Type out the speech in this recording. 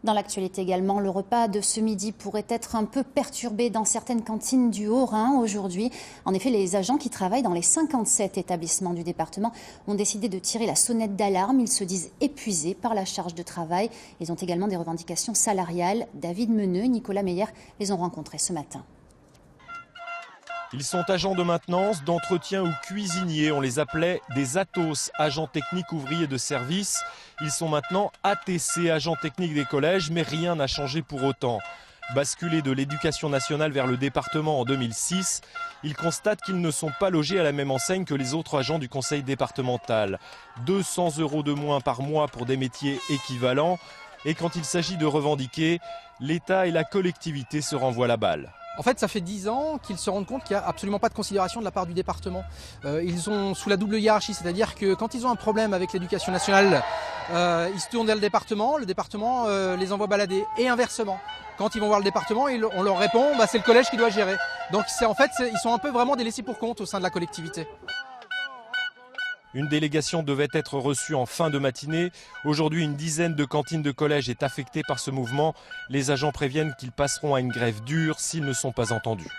Dans l'actualité également, le repas de ce midi pourrait être un peu perturbé dans certaines cantines du Haut-Rhin aujourd'hui. En effet, les agents qui travaillent dans les 57 établissements du département ont décidé de tirer la sonnette d'alarme. Ils se disent épuisés par la charge de travail. Ils ont également des revendications salariales. David Meneux, Nicolas Meyer les ont rencontrés ce matin. Ils sont agents de maintenance, d'entretien ou cuisiniers. On les appelait des ATOS, agents techniques ouvriers de service. Ils sont maintenant ATC, agents techniques des collèges, mais rien n'a changé pour autant. Basculés de l'éducation nationale vers le département en 2006, ils constatent qu'ils ne sont pas logés à la même enseigne que les autres agents du conseil départemental. 200 € de moins par mois pour des métiers équivalents. Et quand il s'agit de revendiquer, l'État et la collectivité se renvoient la balle. En fait, ça fait 10 ans qu'ils se rendent compte qu'il n'y a absolument pas de considération de la part du département. Ils sont sous la double hiérarchie, c'est-à-dire que quand ils ont un problème avec l'éducation nationale, ils se tournent vers le département les envoie balader. Et inversement, quand ils vont voir le département, on leur répond c'est le collège qui doit gérer. Donc ils sont un peu vraiment des laissés pour compte au sein de la collectivité. Une délégation devait être reçue en fin de matinée. Aujourd'hui, une dizaine de cantines de collège est affectée par ce mouvement. Les agents préviennent qu'ils passeront à une grève dure s'ils ne sont pas entendus.